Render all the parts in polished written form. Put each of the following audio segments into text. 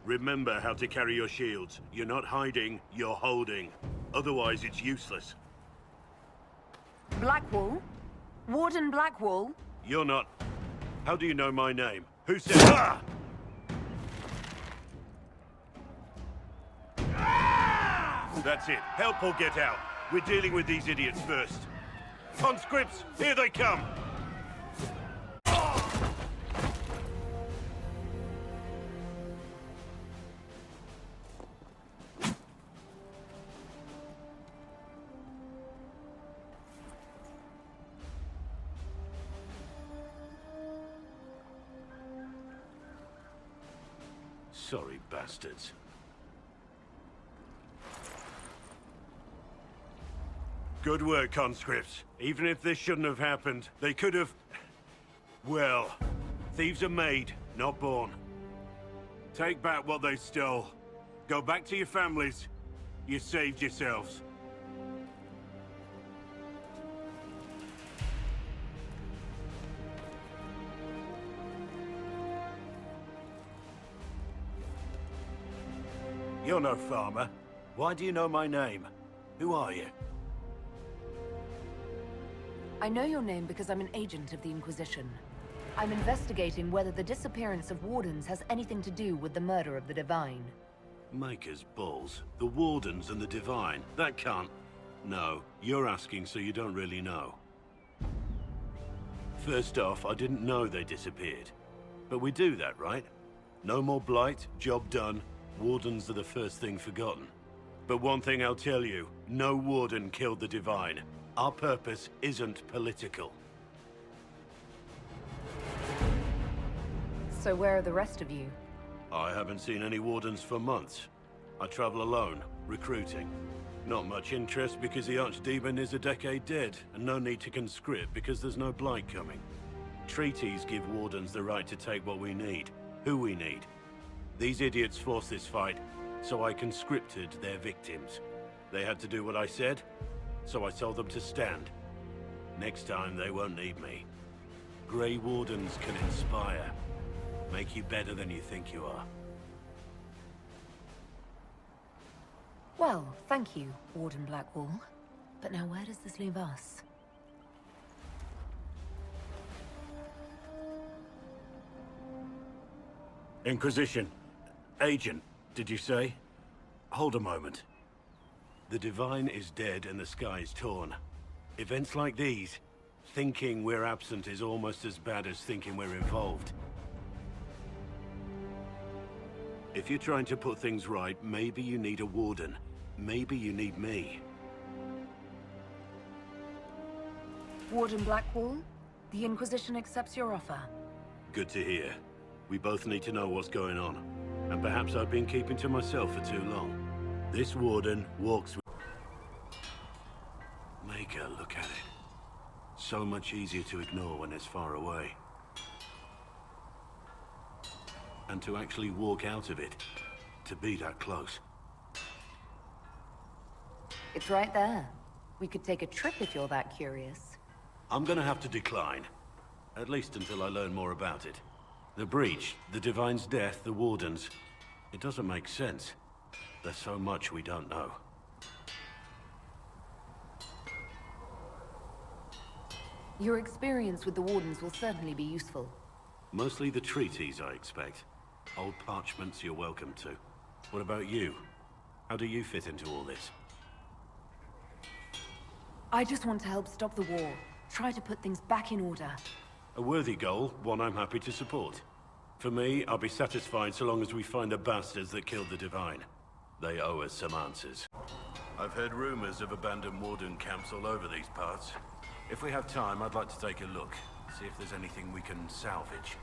Remember how to carry your shields. You're not hiding, you're holding. Otherwise, it's useless. Blackwall? Warden Blackwall? You're not... How do you know my name? Who said... Ah! That's it. Help or get out. We're dealing with these idiots first. Conscripts, here they come! Sorry, bastards. Good work, conscripts. Even if this shouldn't have happened, they could have... Well, thieves are made, not born. Take back what they stole. Go back to your families. You saved yourselves. You're no farmer. Why do you know my name? Who are you? I know your name because I'm an agent of the Inquisition. I'm investigating whether the disappearance of Wardens has anything to do with the murder of the Divine. Maker's balls. The Wardens and the Divine. That can't... No, you're asking so you don't really know. First off, I didn't know they disappeared. But we do that, right? No more blight, job done. Wardens are the first thing forgotten. But one thing I'll tell you, no Warden killed the Divine. Our purpose isn't political. So where are the rest of you? I haven't seen any Wardens for months. I travel alone, recruiting. Not much interest because the Archdemon is a decade dead, and no need to conscript because there's no blight coming. Treaties give Wardens the right to take what we need, who we need. These idiots forced this fight, so I conscripted their victims. They had to do what I said, so I told them to stand. Next time, they won't need me. Grey Wardens can inspire. Make you better than you think you are. Well, thank you, Warden Blackwall. But now where does this leave us? Inquisition. Agent, did you say? Hold a moment. The Divine is dead and the sky is torn. Events like these, thinking we're absent is almost as bad as thinking we're involved. If you're trying to put things right, maybe you need a Warden. Maybe you need me. Warden Blackwall, the Inquisition accepts your offer. Good to hear. We both need to know what's going on. And perhaps I've been keeping to myself for too long. This Warden walks with... Maker, look at it. So much easier to ignore when it's far away. And to actually walk out of it. To be that close. It's right there. We could take a trip if you're that curious. I'm gonna have to decline. At least until I learn more about it. The breach, the Divine's death, the Wardens. It doesn't make sense. There's so much we don't know. Your experience with the Wardens will certainly be useful. Mostly the treaties, I expect. Old parchments you're welcome to. What about you? How do you fit into all this? I just want to help stop the war. Try to put things back in order. A worthy goal, one I'm happy to support. For me, I'll be satisfied so long as we find the bastards that killed the Divine. They owe us some answers. I've heard rumors of abandoned Warden camps all over these parts. If we have time, I'd like to take a look. See if there's anything we can salvage.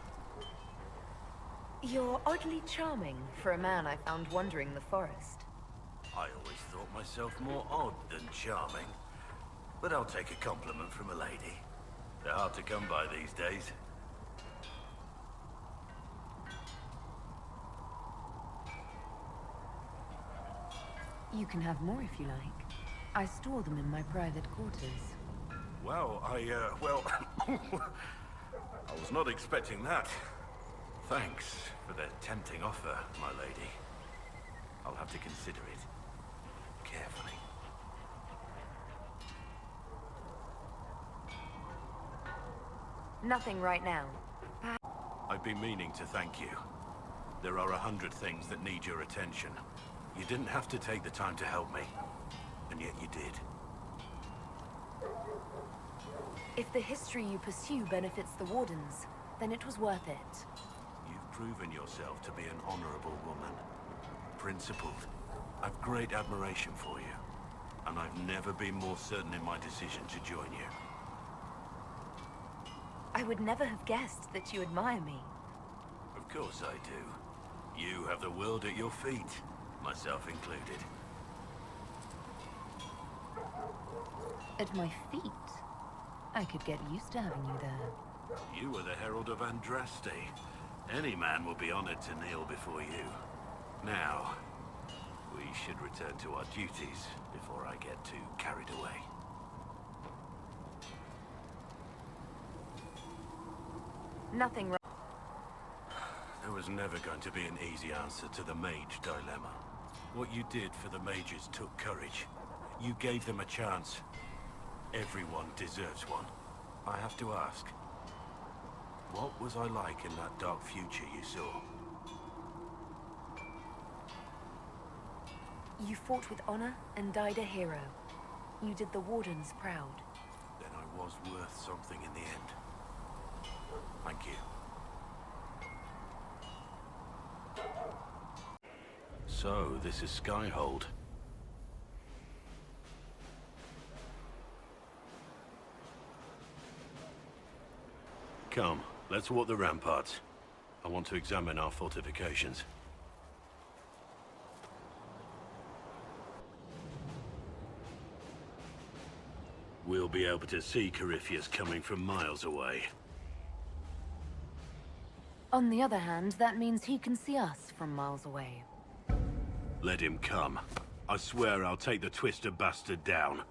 You're oddly charming for a man I found wandering the forest. I always thought myself more odd than charming. But I'll take a compliment from a lady. They're hard to come by these days. You can have more if you like. I store them in my private quarters. Well, well... I was not expecting that. Thanks for the tempting offer, my lady. I'll have to consider it carefully. Nothing right now. I've been meaning to thank you. There are 100 things that need your attention. You didn't have to take the time to help me, and yet you did. If the history you pursue benefits the Wardens, then it was worth it. You've proven yourself to be an honorable woman. Principled. I've great admiration for you, and I've never been more certain in my decision to join you. I would never have guessed that you admire me. Of course I do. You have the world at your feet, myself included. At my feet? I could get used to having you there. You were the Herald of Andraste. Any man will be honored to kneel before you. Now, we should return to our duties before I get too carried away. Nothing wrong. There was never going to be an easy answer to the mage dilemma. What you did for the mages took courage. You gave them a chance. Everyone deserves one. I have to ask, what was I like in that dark future you saw? You fought with honor and died a hero. You did the Wardens proud. Then I was worth something in the end. Thank you. So, this is Skyhold. Come, let's walk the ramparts. I want to examine our fortifications. We'll be able to see Corypheus coming from miles away. On the other hand, that means he can see us from miles away. Let him come. I swear I'll take the Twister bastard down,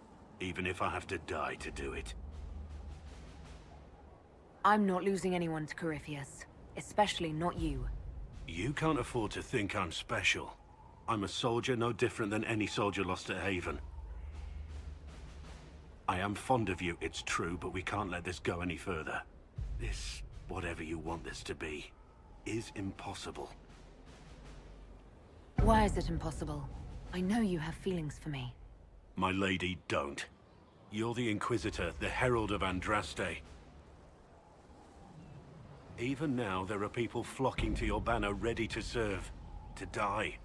even if I have to die to do it. I'm not losing anyone to Corypheus, especially not you. You can't afford to think I'm special. I'm a soldier no different than any soldier lost at Haven. I am fond of you, it's true, but we can't let this go any further. This, whatever you want this to be, is impossible. Why is it impossible? I know you have feelings for me. My lady, don't. You're the Inquisitor, the Herald of Andraste. Even now, there are people flocking to your banner ready to serve, to die.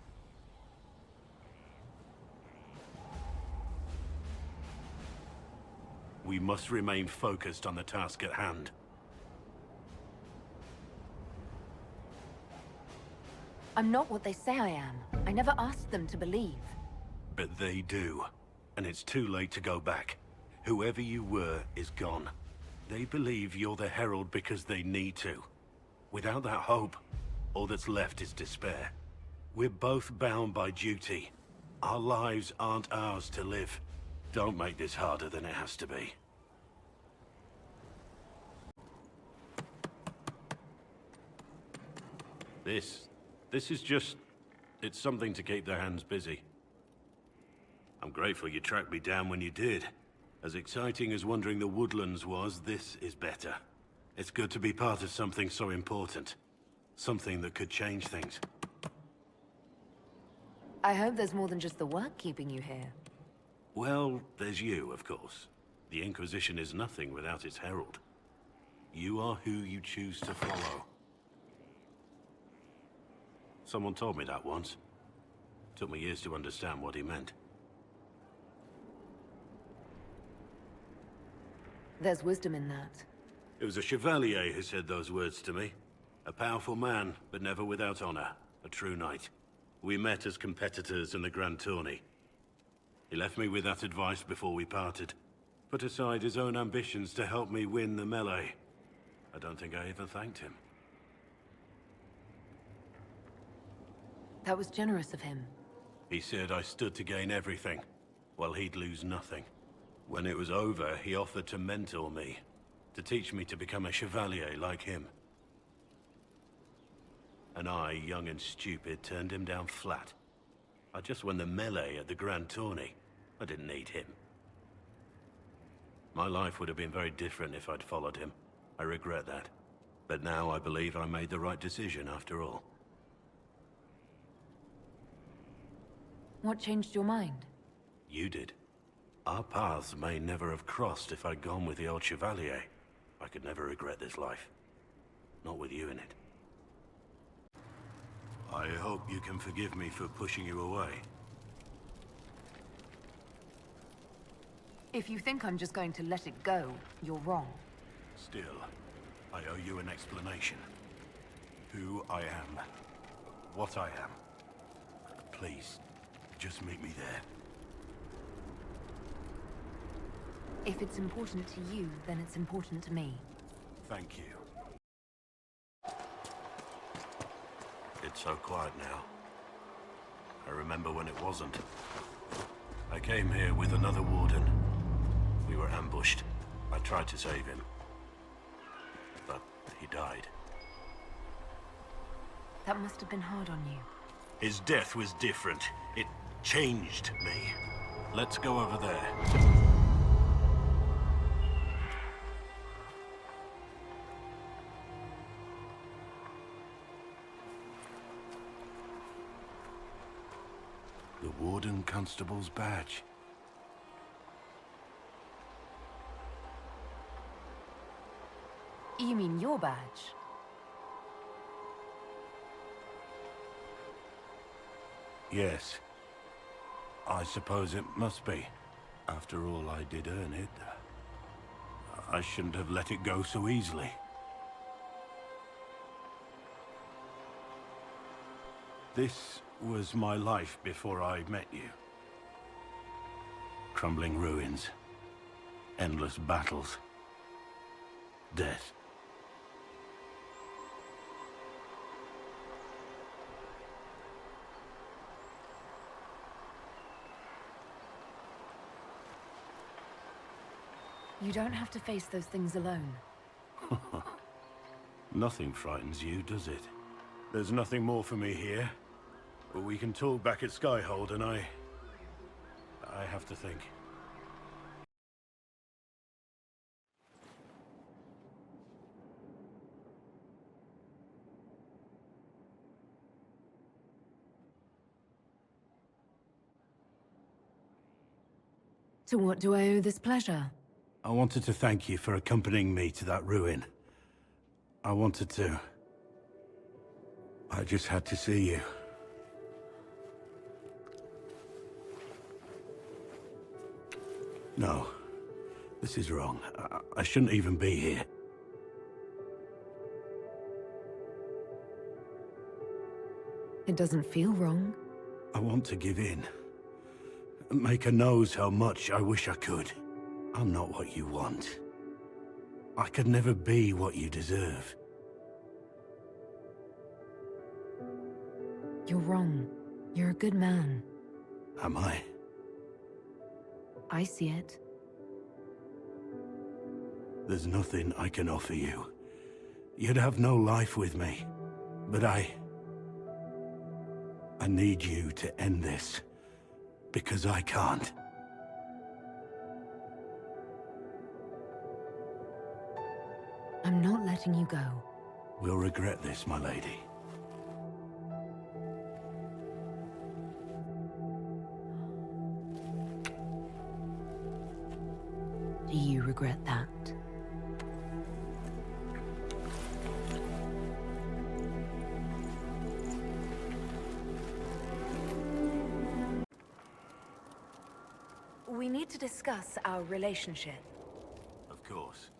We must remain focused on the task at hand. I'm not what they say I am. I never asked them to believe. But they do. And it's too late to go back. Whoever you were is gone. They believe you're the Herald because they need to. Without that hope, all that's left is despair. We're both bound by duty. Our lives aren't ours to live. Don't make this harder than it has to be. This is just... it's something to keep their hands busy. I'm grateful you tracked me down when you did. As exciting as wandering the woodlands was, this is better. It's good to be part of something so important. Something that could change things. I hope there's more than just the work keeping you here. Well, there's you, of course. The Inquisition is nothing without its herald. You are who you choose to follow. Someone told me that once. Took me years to understand what he meant. There's wisdom in that. It was a chevalier who said those words to me. A powerful man, but never without honor. A true knight. We met as competitors in the Grand Tourney. He left me with that advice before we parted. Put aside his own ambitions to help me win the melee. I don't think I even thanked him. That was generous of him. He said I stood to gain everything, while he'd lose nothing. When it was over, he offered to mentor me, to teach me to become a chevalier like him. And I, young and stupid, turned him down flat. I just won the melee at the Grand Tourney. I didn't need him. My life would have been very different if I'd followed him. I regret that. But now I believe I made the right decision after all. What changed your mind? You did. Our paths may never have crossed if I'd gone with the old Chevalier. I could never regret this life. Not with you in it. I hope you can forgive me for pushing you away. If you think I'm just going to let it go, you're wrong. Still, I owe you an explanation. Who I am. What I am. Please, just meet me there. If it's important to you, then it's important to me. Thank you. It's so quiet now. I remember when it wasn't. I came here with another warden. We were ambushed. I tried to save him. But he died. That must have been hard on you. His death was different. It changed me. Let's go over there. The Warden Constable's badge. You mean your badge? Yes. I suppose it must be. After all, I did earn it. I shouldn't have let it go so easily. This was my life before I met you. Crumbling ruins. Endless battles. Death. You don't have to face those things alone. Nothing frightens you, does it? There's nothing more for me here. But we can talk back at Skyhold, and I have to think. To what do I owe this pleasure? I wanted to thank you for accompanying me to that ruin. I wanted to. I just had to see you. No. This is wrong. I shouldn't even be here. It doesn't feel wrong. I want to give in. Maker knows how much I wish I could. I'm not what you want. I could never be what you deserve. You're wrong. You're a good man. Am I? I see it. There's nothing I can offer you. You'd have no life with me. But I need you to end this. Because I can't. I'm not letting you go. We'll regret this, my lady. Do you regret that? We need to discuss our relationship. Of course.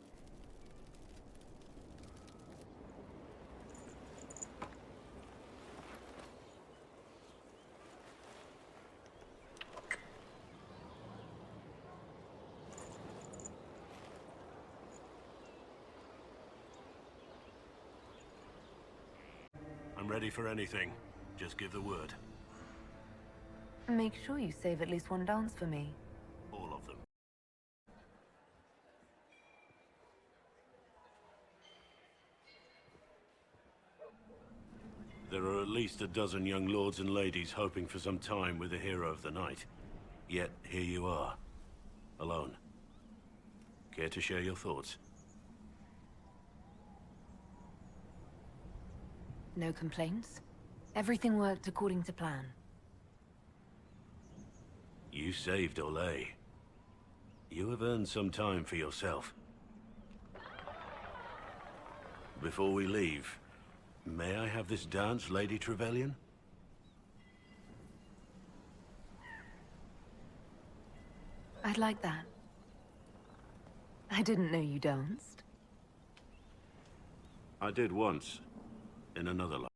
I'm ready for anything. Just give the word. Make sure you save at least one dance for me. All of them. least a dozen young lords and ladies hoping for some time with the hero of the night. Yet, here you are. Alone. Care to share your thoughts? No complaints? Everything worked according to plan. You saved Olay. You have earned some time for yourself. Before we leave, may I have this dance, Lady Trevelyan? I'd like that. I didn't know you danced. I did once, in another life.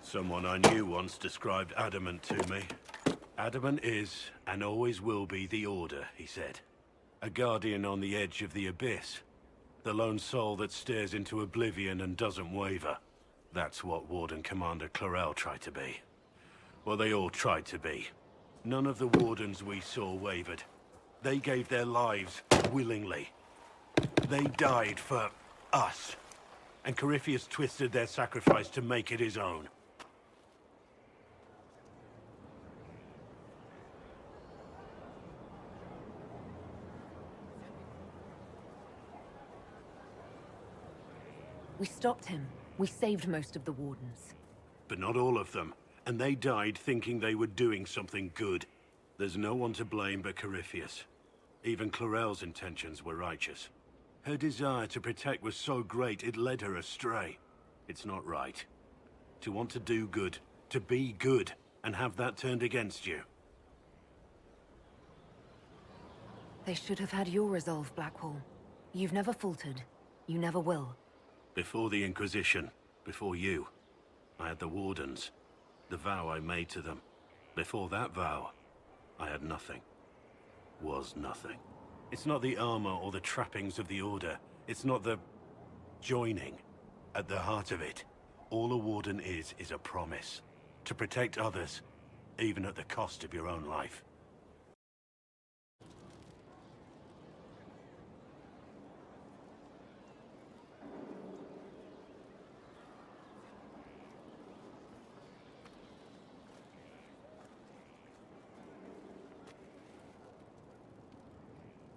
Someone I knew once described Adamant to me. Adamant is, and always will be, the Order, he said. A guardian on the edge of the abyss. The lone soul that stares into oblivion and doesn't waver. That's what Warden Commander Clarel tried to be. Well, they all tried to be. None of the Wardens we saw wavered. They gave their lives willingly. They died for us. And Corypheus twisted their sacrifice to make it his own. We stopped him. We saved most of the Wardens. But not all of them. And they died thinking they were doing something good. There's no one to blame but Corypheus. Even Clarel's intentions were righteous. Her desire to protect was so great it led her astray. It's not right. To want to do good, to be good, and have that turned against you. They should have had your resolve, Blackwall. You've never faltered. You never will. Before the Inquisition, before you, I had the Wardens. The vow I made to them. Before that vow, I had nothing. Was nothing. It's not the armor or the trappings of the Order. It's not the joining. At the heart of it, all a Warden is a promise. To protect others, even at the cost of your own life.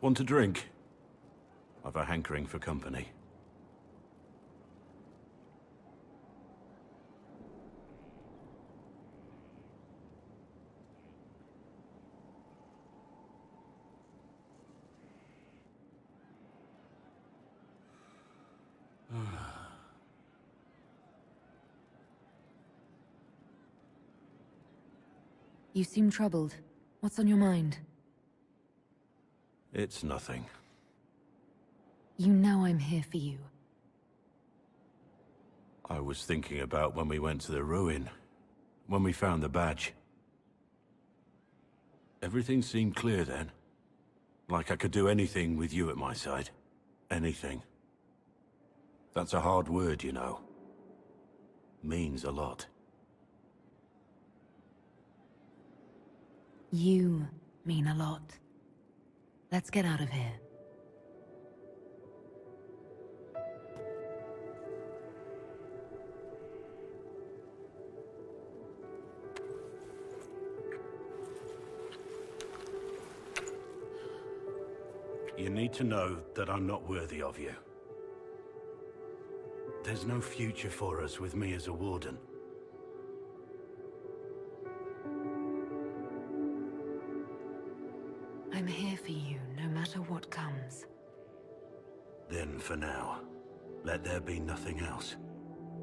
Want a drink? I've a hankering for company. You seem troubled. What's on your mind? It's nothing. You know I'm here for you. I was thinking about when we went to the ruin. When we found the badge. Everything seemed clear then. Like I could do anything with you at my side. Anything. That's a hard word, you know. Means a lot. You mean a lot. Let's get out of here. You need to know that I'm not worthy of you. There's no future for us with me as a Warden. I'm here for you, no matter what comes. Then, for now, let there be nothing else.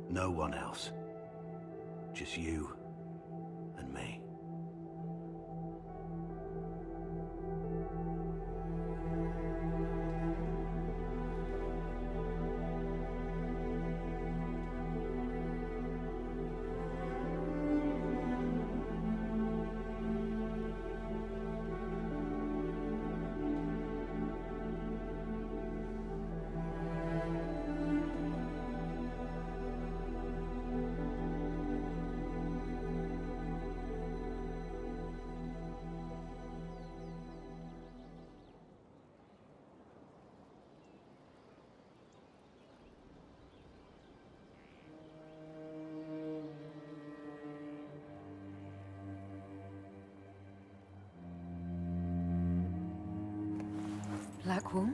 No one else. Just you and me. Blackwall?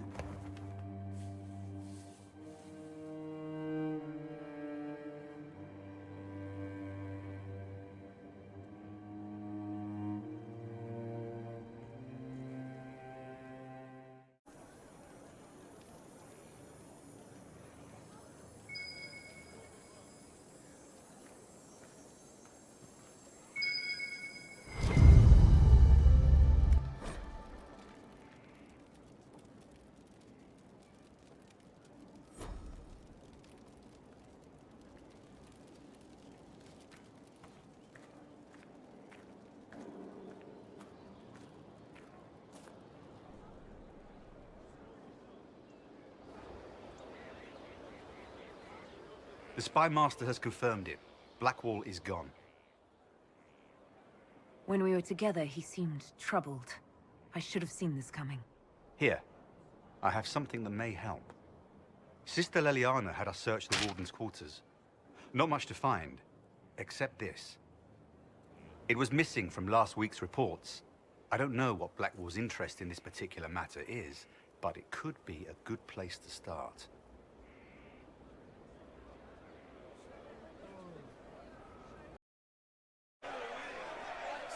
The Spy Master has confirmed it. Blackwall is gone. When we were together, he seemed troubled. I should have seen this coming. Here, I have something that may help. Sister Leliana had us search the Warden's quarters. Not much to find, except this. It was missing from last week's reports. I don't know what Blackwall's interest in this particular matter is, but it could be a good place to start.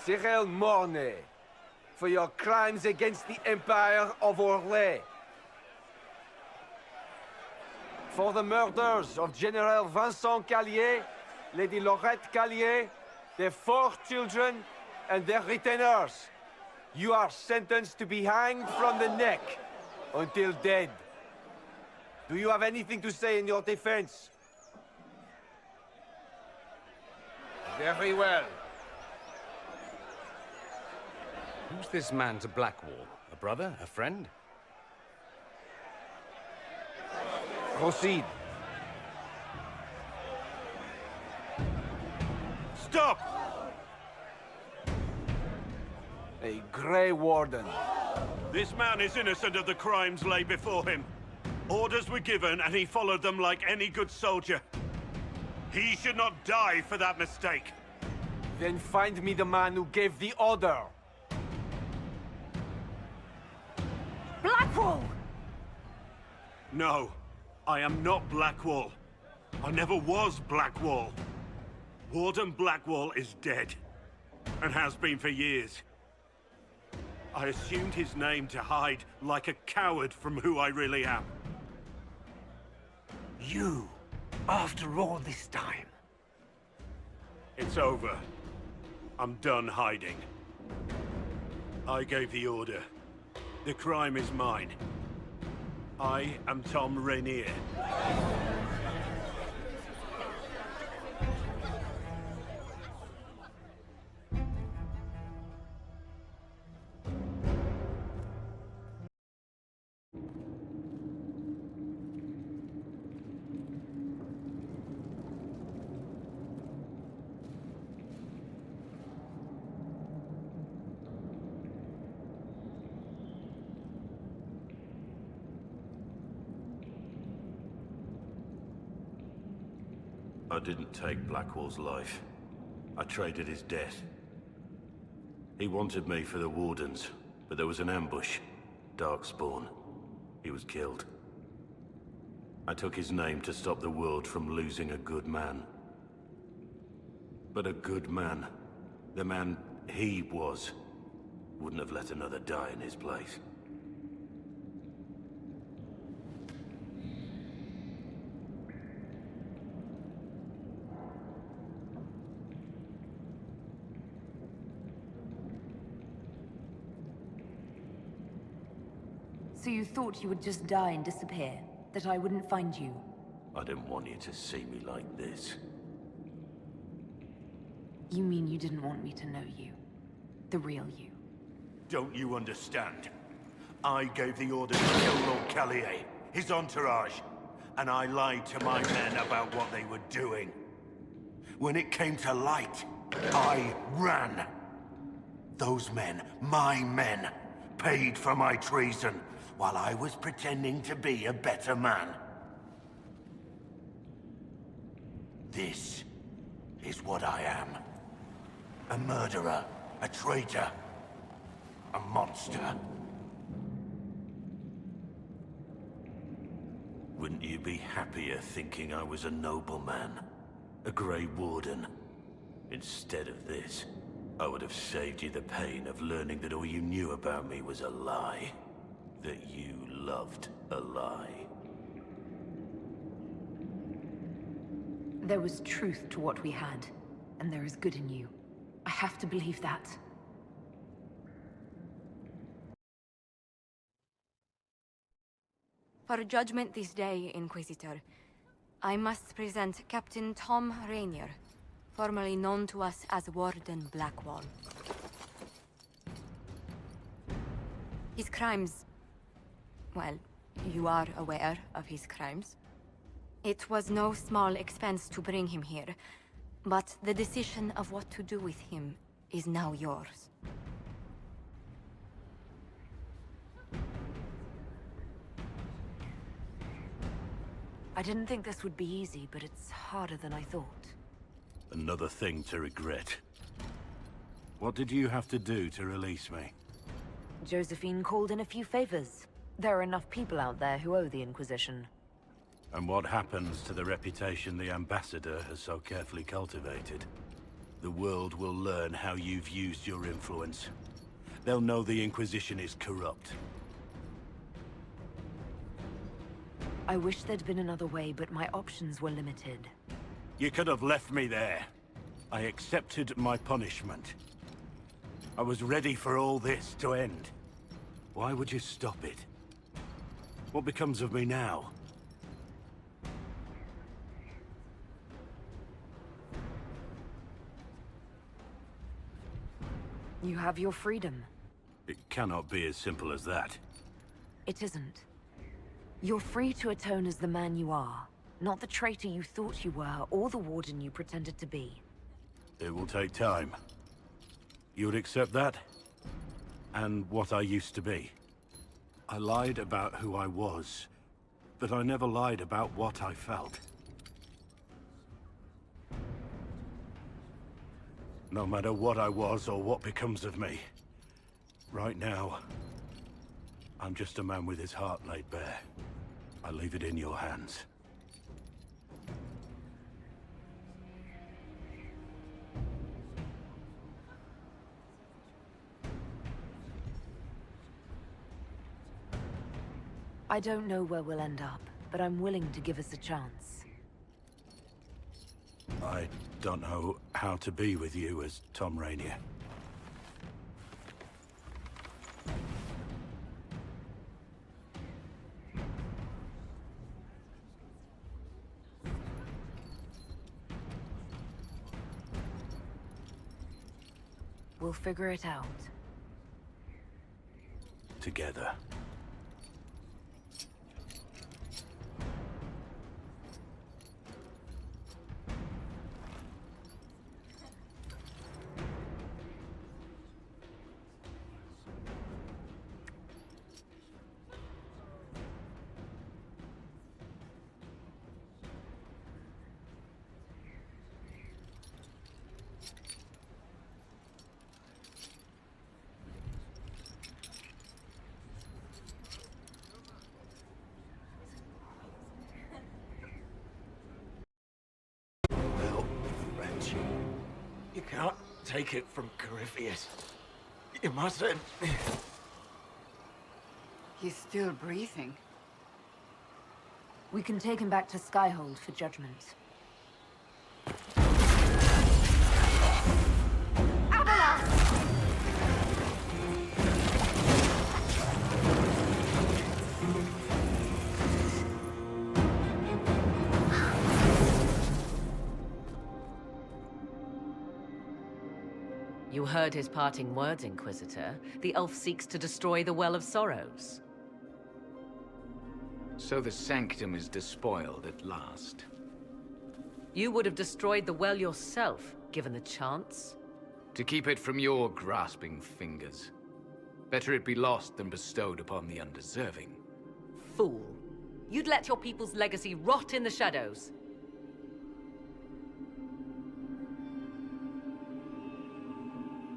Cyril Mornay, for your crimes against the Empire of Orlais. For the murders of General Vincent Callier, Lady Laurette Callier, their 4 children, and their retainers. You are sentenced to be hanged from the neck until dead. Do you have anything to say in your defense? Very well. Who's this man to Blackwall? A brother? A friend? Proceed. Stop! A Grey Warden. This man is innocent of the crimes laid before him. Orders were given, and he followed them like any good soldier. He should not die for that mistake. Then find me the man who gave the order. Blackwall! No, I am not Blackwall. I never was Blackwall. Warden Blackwall is dead, and has been for years. I assumed his name to hide like a coward from who I really am. You, after all this time. It's over. I'm done hiding. I gave the order. The crime is mine. I am Tom Rainier. I didn't take Blackwall's life. I traded his death. He wanted me for the Wardens, but there was an ambush. Darkspawn. He was killed. I took his name to stop the world from losing a good man. But a good man, the man he was, wouldn't have let another die in his place. So you thought you would just die and disappear? That I wouldn't find you? I didn't want you to see me like this. You mean you didn't want me to know you? The real you? Don't you understand? I gave the order to kill Lord Callier, his entourage, and I lied to my men about what they were doing. When it came to light, I ran. Those men, my men, paid for my treason, while I was pretending to be a better man. This is what I am. A murderer, a traitor, a monster. Wouldn't you be happier thinking I was a nobleman? A Grey Warden? Instead of this, I would have saved you the pain of learning that all you knew about me was a lie. That you loved a lie. There was truth to what we had, and there is good in you. I have to believe that. For judgment this day, Inquisitor, I must present Captain Tom Rainier, formerly known to us as Warden Blackwall. His crimes... well, you are aware of his crimes. It was no small expense to bring him here, but the decision of what to do with him is now yours. I didn't think this would be easy, but it's harder than I thought. Another thing to regret. What did you have to do to release me? Josephine called in a few favors. There are enough people out there who owe the Inquisition. And what happens to the reputation the Ambassador has so carefully cultivated? The world will learn how you've used your influence. They'll know the Inquisition is corrupt. I wish there'd been another way, but my options were limited. You could have left me there. I accepted my punishment. I was ready for all this to end. Why would you stop it? What becomes of me now? You have your freedom. It cannot be as simple as that. It isn't. You're free to atone as the man you are, not the traitor you thought you were, or the warden you pretended to be. It will take time. You would accept that? And what I used to be. I lied about who I was, but I never lied about what I felt. No matter what I was or what becomes of me, right now, I'm just a man with his heart laid bare. I leave it in your hands. I don't know where we'll end up, but I'm willing to give us a chance. I don't know how to be with you as Tom Rainier. We'll figure it out. Together. You can't take it from Corypheus. You mustn't. He's still breathing. We can take him back to Skyhold for judgment. You heard his parting words, Inquisitor. The elf seeks to destroy the Well of Sorrows. So the Sanctum is despoiled at last. You would have destroyed the well yourself, given the chance. To keep it from your grasping fingers. Better it be lost than bestowed upon the undeserving. Fool. You'd let your people's legacy rot in the shadows.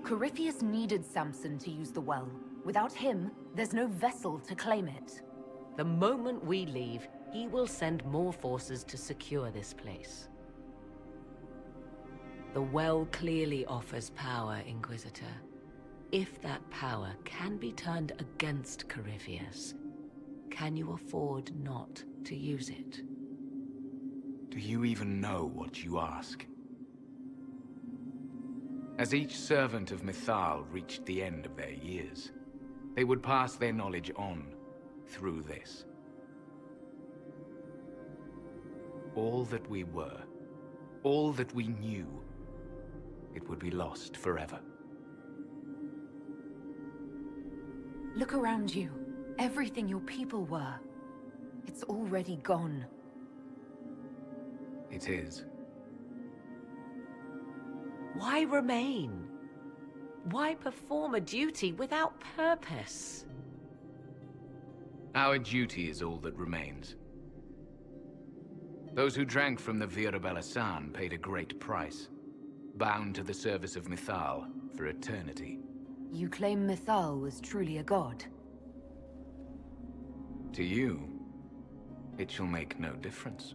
Corypheus needed Samson to use the well. Without him, there's no vessel to claim it. The moment we leave, he will send more forces to secure this place. The well clearly offers power, Inquisitor. If that power can be turned against Corypheus, can you afford not to use it? Do you even know what you ask? As each servant of Mythal reached the end of their years, they would pass their knowledge on through this. All that we were, all that we knew, it would be lost forever. Look around you. Everything your people were. It's already gone. It is. Why remain? Why perform a duty without purpose? Our duty is all that remains. Those who drank from the Virabella San paid a great price, bound to the service of Mythal for eternity. You claim Mythal was truly a god? To you, it shall make no difference.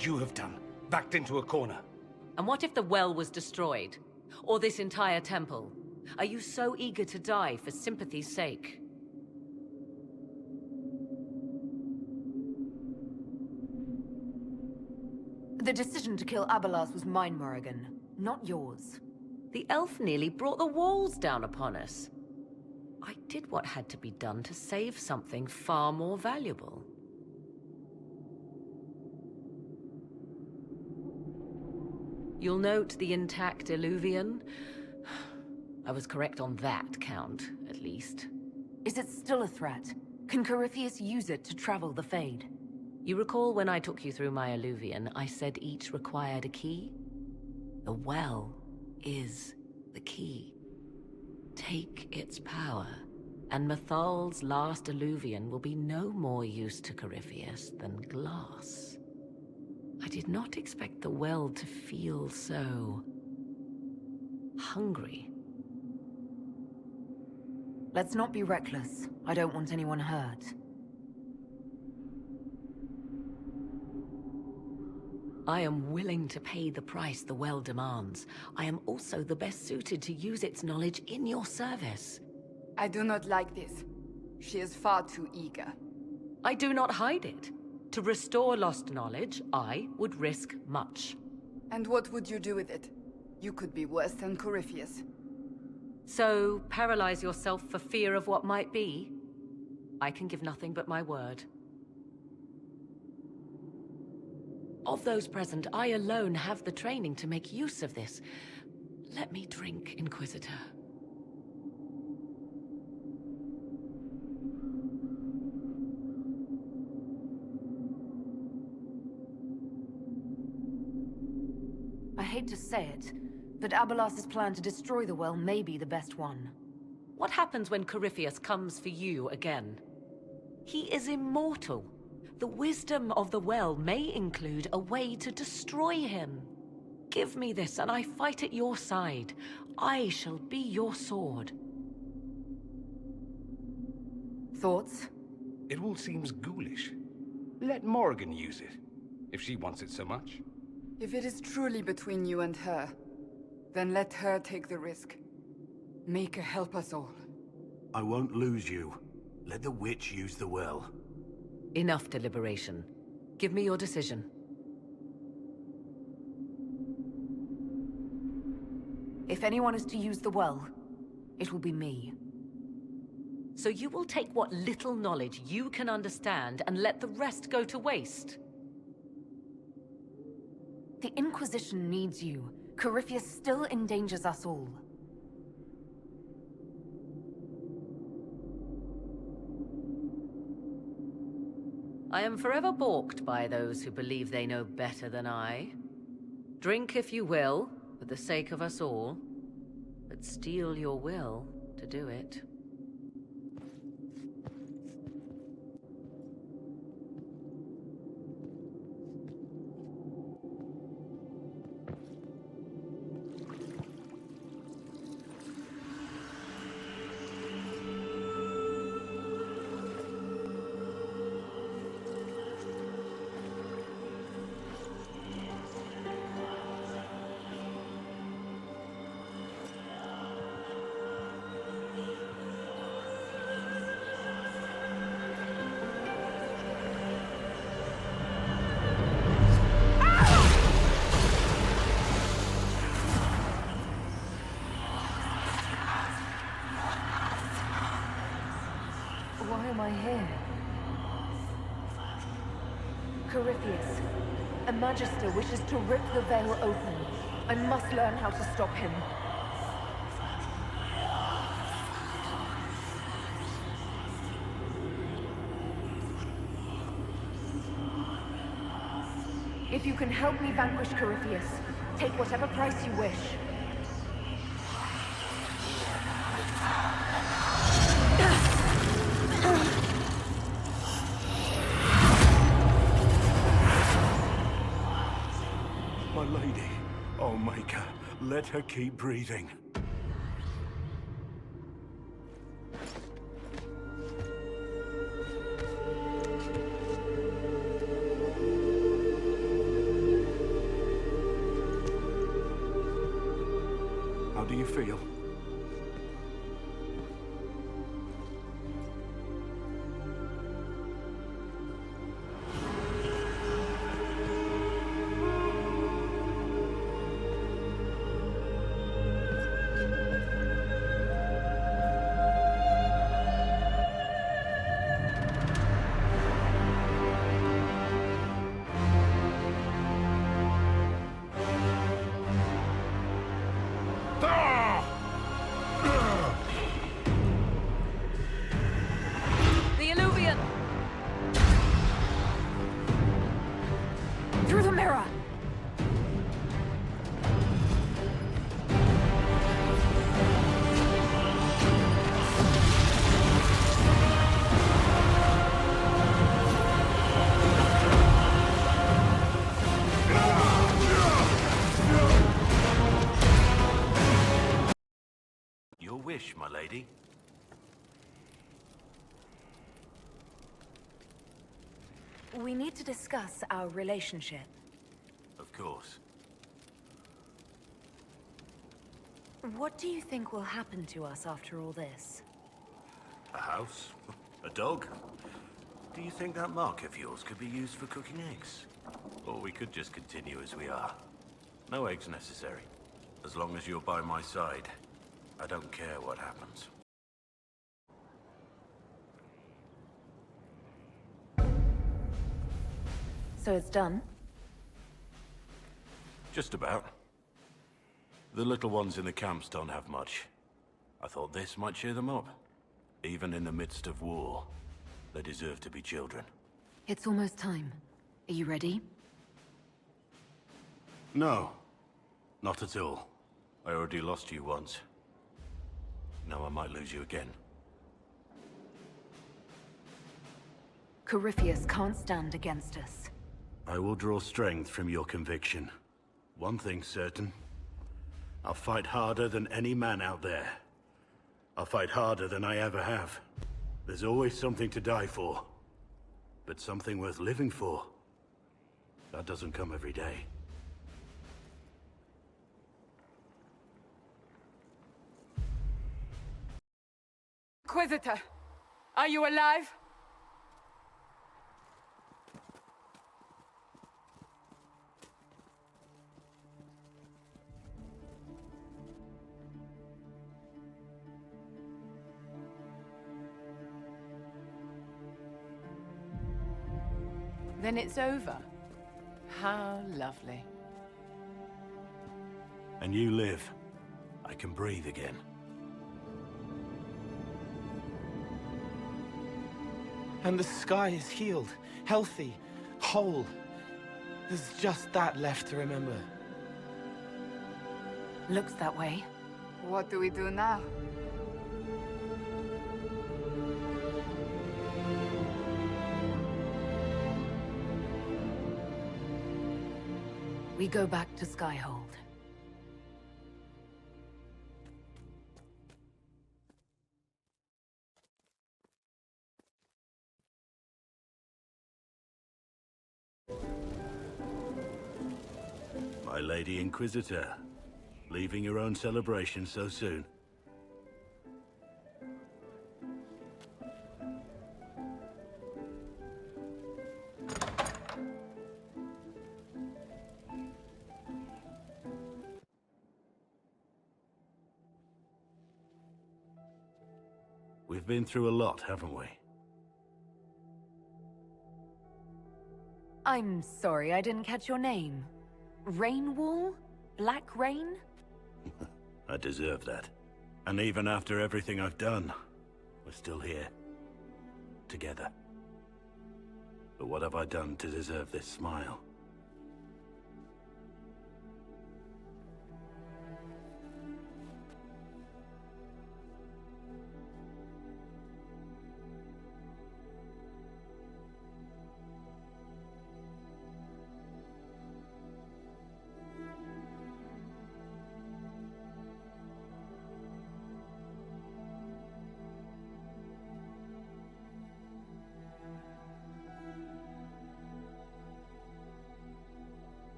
You have done, backed into a corner. And what if the well was destroyed? Or this entire temple? Are you so eager to die for sympathy's sake? The decision to kill Abelas was mine, Morrigan, not yours. The elf nearly brought the walls down upon us. I did what had to be done to save something far more valuable. You'll note the intact Illuvian. I was correct on that count, at least. Is it still a threat? Can Corypheus use it to travel the Fade? You recall when I took you through my Illuvian, I said each required a key? The well is the key. Take its power, and Mythal's last Illuvian will be no more use to Corypheus than glass. I did not expect the well to feel so hungry. Let's not be reckless. I don't want anyone hurt. I am willing to pay the price the well demands. I am also the best suited to use its knowledge in your service. I do not like this. She is far too eager. I do not hide it. To restore lost knowledge, I would risk much. And what would you do with it? You could be worse than Corypheus. So, paralyze yourself for fear of what might be? I can give nothing but my word. Of those present, I alone have the training to make use of this. Let me drink, Inquisitor. I hate to say it, but Abelas's plan to destroy the well may be the best one. What happens when Corypheus comes for you again? He is immortal. The wisdom of the well may include a way to destroy him. Give me this, and I fight at your side. I shall be your sword. Thoughts? It all seems ghoulish. Let Morrigan use it, if she wants it so much. If it is truly between you and her, then let her take the risk. Make her help us all. I won't lose you. Let the witch use the well. Enough deliberation. Give me your decision. If anyone is to use the well, it will be me. So you will take what little knowledge you can understand and let the rest go to waste? The Inquisition needs you. Corypheus still endangers us all. I am forever balked by those who believe they know better than I. Drink if you will, for the sake of us all, but steel your will to do it. Why am I here? Corypheus, a Magister wishes to rip the veil open. I must learn how to stop him. If you can help me vanquish Corypheus, take whatever price you wish. My lady, oh Maker, let her keep breathing. How do you feel? The Illuvian! Through the mirror! Your wish, my lady. We need to discuss our relationship. Of course. What do you think will happen to us after all this? A house? A dog? Do you think that mark of yours could be used for cooking eggs? Or we could just continue as we are. No eggs necessary. As long as you're by my side, I don't care what happens. So it's done? Just about. The little ones in the camps don't have much. I thought this might cheer them up. Even in the midst of war, they deserve to be children. It's almost time. Are you ready? No. Not at all. I already lost you once. Now I might lose you again. Corypheus can't stand against us. I will draw strength from your conviction. One thing's certain. I'll fight harder than any man out there. I'll fight harder than I ever have. There's always something to die for. But something worth living for, that doesn't come every day. Inquisitor, are you alive? Then it's over. How lovely. And you live. I can breathe again. And the sky is healed, healthy, whole. There's just that left to remember. Looks that way. What do we do now? We go back to Skyhold. My Lady Inquisitor, leaving your own celebration so soon. We've been through a lot, haven't we? I'm sorry, I didn't catch your name. Rainwall? Black Rain? I deserve that. And even after everything I've done, we're still here. Together. But what have I done to deserve this smile?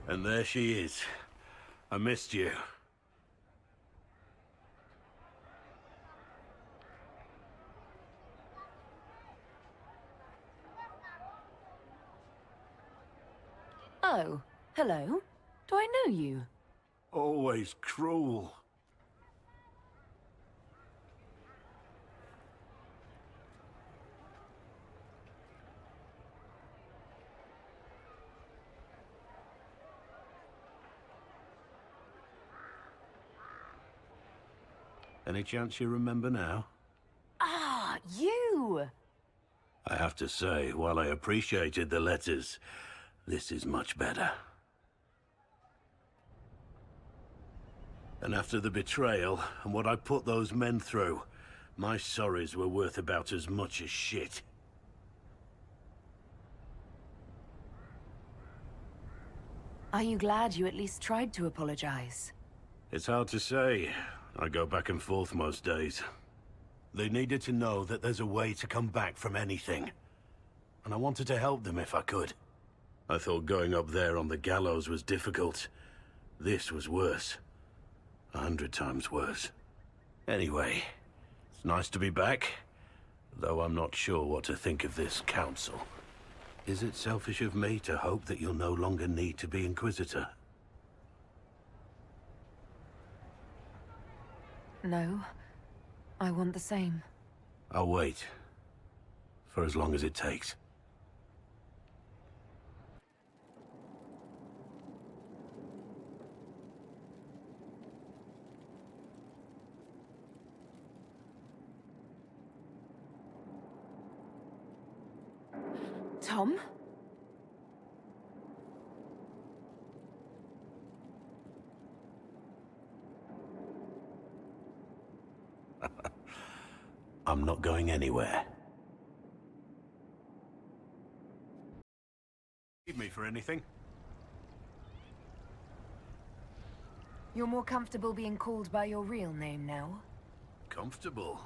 And there she is. I missed you. Oh, hello. Do I know you? Always cruel. Any chance you remember now? Ah, you! I have to say, while I appreciated the letters, this is much better. And after the betrayal, and what I put those men through, my sorries were worth about as much as shit. Are you glad you at least tried to apologize? It's hard to say. I go back and forth most days. They needed to know that there's a way to come back from anything. And I wanted to help them if I could. I thought going up there on the gallows was difficult. This was worse. 100 times worse. Anyway, it's nice to be back. Though I'm not sure what to think of this council. Is it selfish of me to hope that you'll no longer need to be Inquisitor? No. I want the same. I'll wait. For as long as it takes. Tom? I'm not going anywhere. Need me for anything? You're more comfortable being called by your real name now? Comfortable?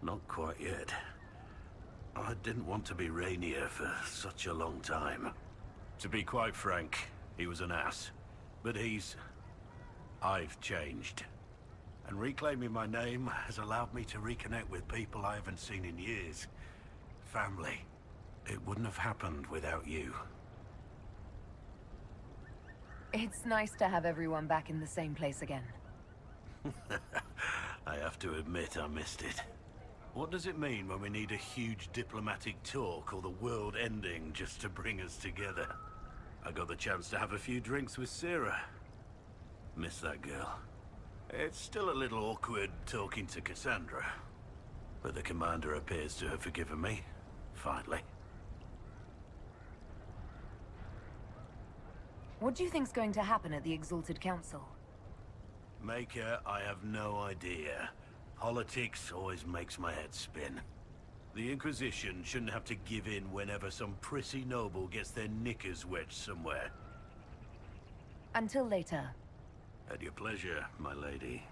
Not quite yet. I didn't want to be Rainier for such a long time. To be quite frank, he was an ass. But I've changed. And reclaiming my name has allowed me to reconnect with people I haven't seen in years. Family. It wouldn't have happened without you. It's nice to have everyone back in the same place again. I have to admit I missed it. What does it mean when we need a huge diplomatic talk or the world ending just to bring us together? I got the chance to have a few drinks with Sarah. Miss that girl. It's still a little awkward talking to Cassandra, but the commander appears to have forgiven me, finally. What do you think's going to happen at the Exalted Council? Maker, I have no idea. Politics always makes my head spin. The Inquisition shouldn't have to give in whenever some prissy noble gets their knickers wedged somewhere. Until later. At your pleasure, my lady.